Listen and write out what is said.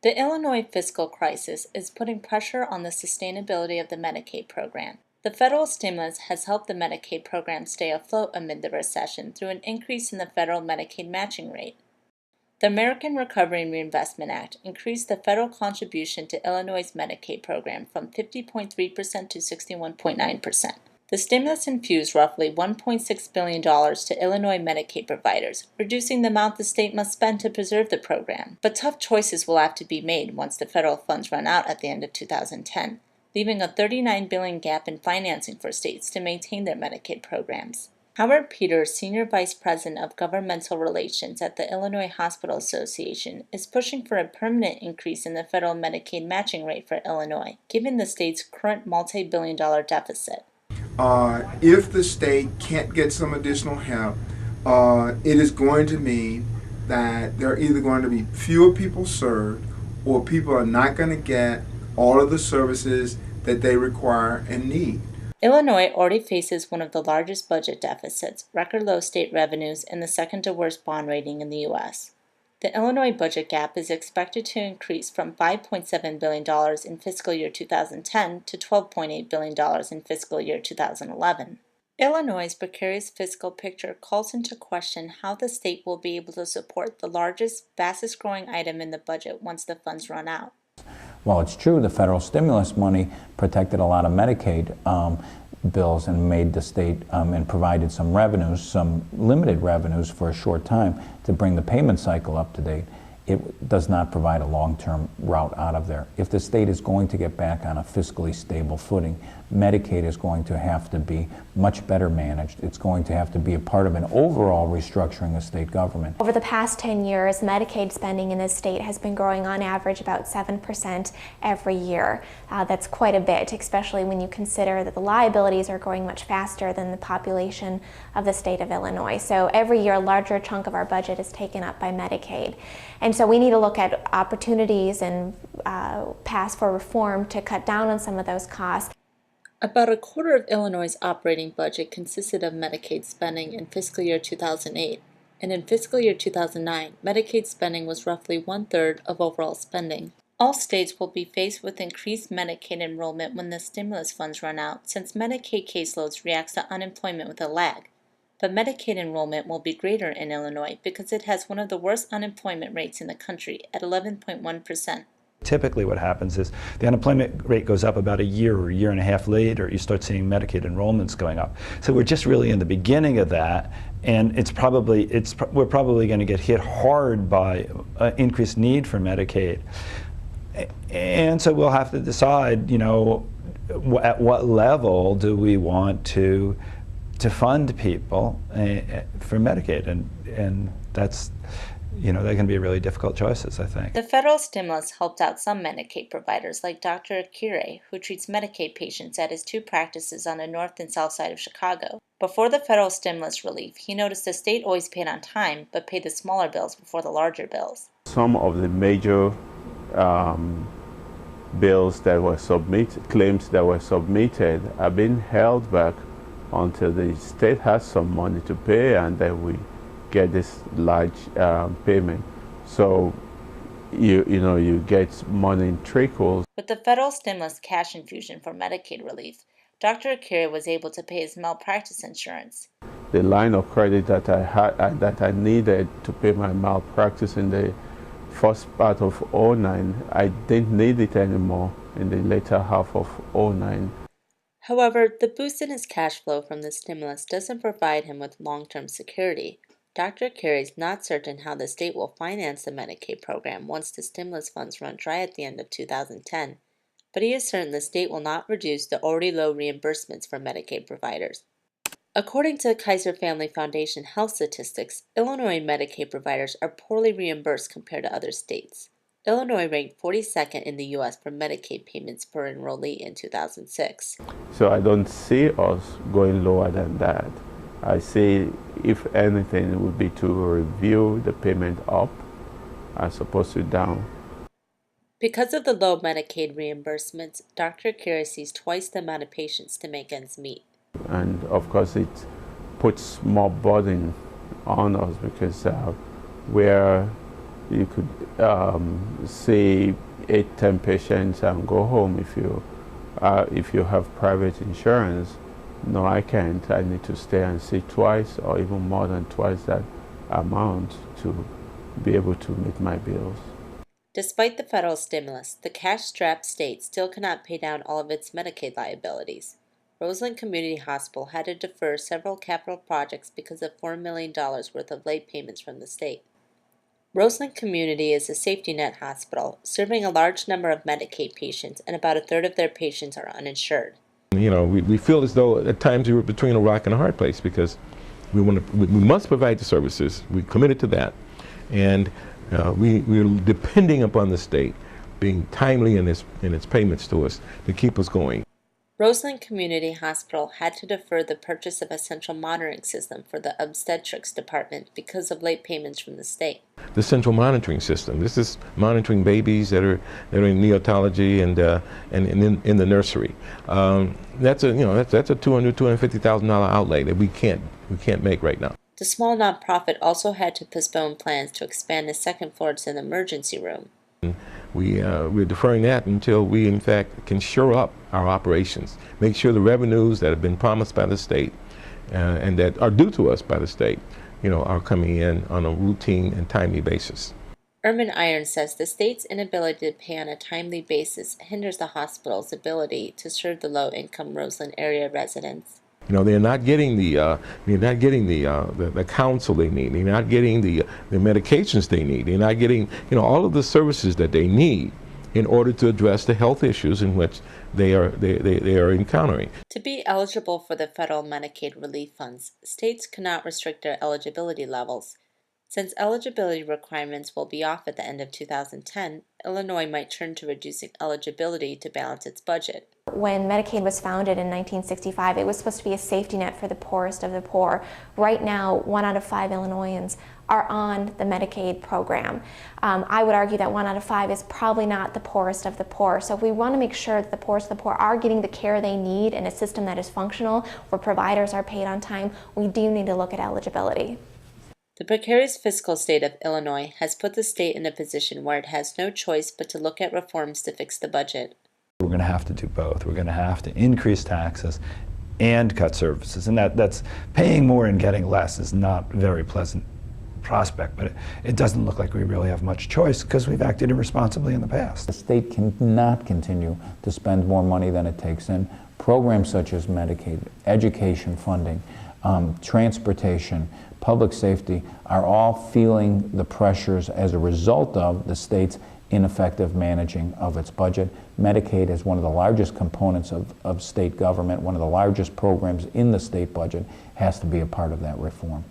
The Illinois fiscal crisis is putting pressure on the sustainability of the Medicaid program. The federal stimulus has helped the Medicaid program stay afloat amid the recession through an increase in the federal Medicaid matching rate. The American Recovery and Reinvestment Act increased the federal contribution to Illinois' Medicaid program from 50.3% to 61.9%. The stimulus infused roughly $1.6 billion to Illinois Medicaid providers, reducing the amount the state must spend to preserve the program. But tough choices will have to be made once the federal funds run out at the end of 2010, leaving a $39 billion gap in financing for states to maintain their Medicaid programs. Howard Peters, Senior Vice President of Governmental Relations at the Illinois Hospital Association, is pushing for a permanent increase in the federal Medicaid matching rate for Illinois, given the state's current multi-billion-dollar deficit. If the state can't get some additional help, it is going to mean that there are either going to be fewer people served or people are not going to get all of the services that they require and need. Illinois already faces one of the largest budget deficits, record low state revenues, and the second to worst bond rating in the U.S. The Illinois budget gap is expected to increase from $5.7 billion in fiscal year 2010 to $12.8 billion in fiscal year 2011. Illinois' precarious fiscal picture calls into question how the state will be able to support the largest, fastest growing item in the budget once the funds run out. Well, it's true the federal stimulus money protected a lot of Medicaid bills and made the state and provided some revenues, some limited revenues for a short time to bring the payment cycle up to date. It does not provide a long-term route out of there. If the state is going to get back on a fiscally stable footing, Medicaid is going to have to be much better managed. It's going to have to be a part of an overall restructuring of state government. Over the past 10 years, Medicaid spending in this state has been growing on average about 7% every year. That's quite a bit, especially when you consider that the liabilities are growing much faster than the population of the state of Illinois. So every year, a larger chunk of our budget is taken up by Medicaid. And so we need to look at opportunities and pass for reform to cut down on some of those costs. About a quarter of Illinois' operating budget consisted of Medicaid spending in fiscal year 2008, and in fiscal year 2009, Medicaid spending was roughly one-third of overall spending. All states will be faced with increased Medicaid enrollment when the stimulus funds run out, since Medicaid caseloads react to unemployment with a lag. But Medicaid enrollment will be greater in Illinois because it has one of the worst unemployment rates in the country at 11.1%. Typically what happens is the unemployment rate goes up about a year or a year and a half later, you start seeing Medicaid enrollments going up. So we're just really in the beginning of that, and we're probably going to get hit hard by increased need for Medicaid. And so we'll have to decide, you know, at what level do we want to fund people for Medicaid, and that's, you know, that can be really difficult choices, I think. The federal stimulus helped out some Medicaid providers like Dr. Akire, who treats Medicaid patients at his two practices on the north and south side of Chicago. Before the federal stimulus relief, he noticed the state always paid on time, but paid the smaller bills before the larger bills. Some of the major bills that were submitted, claims that were submitted, have been held back until the state has some money to pay, and then we get this large payment. So you get money in trickles. With the federal stimulus cash infusion for Medicaid relief, Dr. Akire was able to pay his malpractice insurance. The line of credit that I had that I needed to pay my malpractice in the first part of 2009, I didn't need it anymore in the later half of 2009. However, the boost in his cash flow from the stimulus doesn't provide him with long-term security. Dr. Akire is not certain how the state will finance the Medicaid program once the stimulus funds run dry at the end of 2010, but he is certain the state will not reduce the already low reimbursements for Medicaid providers. According to the Kaiser Family Foundation health statistics, Illinois Medicaid providers are poorly reimbursed compared to other states. Illinois ranked 42nd in the U.S. for Medicaid payments per enrollee in 2006. So I don't see us going lower than that. I see, if anything, it would be to review the payment up as opposed to down. Because of the low Medicaid reimbursements, Dr. Akire sees twice the amount of patients to make ends meet. And of course it puts more burden on us because we're you could see 8-10 patients and go home if you have private insurance. No, I can't. I need to stay and see twice or even more than twice that amount to be able to meet my bills. Despite the federal stimulus, the cash-strapped state still cannot pay down all of its Medicaid liabilities. Roseland Community Hospital had to defer several capital projects because of $4 million worth of late payments from the state. Roseland Community is a safety net hospital, serving a large number of Medicaid patients, and about a third of their patients are uninsured. You know, we feel as though at times we were between a rock and a hard place because we must provide the services. We're committed to that. And we're depending upon the state being timely in its payments to us to keep us going. Roseland Community Hospital had to defer the purchase of a central monitoring system for the obstetrics department because of late payments from the state. The central monitoring system. This is monitoring babies that are in neonatology and in the nursery. That's a $250,000 outlay that we can't make right now. The small nonprofit also had to postpone plans to expand the second floor to an emergency room. We're deferring that until we, in fact, can shore up our operations, make sure the revenues that have been promised by the state and that are due to us by the state, are coming in on a routine and timely basis. Erman Irons says the state's inability to pay on a timely basis hinders the hospital's ability to serve the low-income Roseland area residents. They're not getting the counsel they need. They're not getting the medications they need. They're not getting all of the services that they need in order to address the health issues in which they are encountering. To be eligible for the federal Medicaid relief funds, states cannot restrict their eligibility levels. Since eligibility requirements will be off at the end of 2010, Illinois might turn to reducing eligibility to balance its budget. When Medicaid was founded in 1965, it was supposed to be a safety net for the poorest of the poor. Right now, 1 out of 5 Illinoisans are on the Medicaid program. I would argue that 1 out of 5 is probably not the poorest of the poor. So if we want to make sure that the poorest of the poor are getting the care they need in a system that is functional, where providers are paid on time, we do need to look at eligibility. The precarious fiscal state of Illinois has put the state in a position where it has no choice but to look at reforms to fix the budget. We're going to have to do both. We're going to have to increase taxes and cut services. And that's paying more and getting less is not a very pleasant prospect, but it doesn't look like we really have much choice because we've acted irresponsibly in the past. The state cannot continue to spend more money than it takes in. Programs such as Medicaid, education funding, transportation, public safety are all feeling the pressures as a result of the state's ineffective managing of its budget. Medicaid is one of the largest components of state government, one of the largest programs in the state budget, has to be a part of that reform.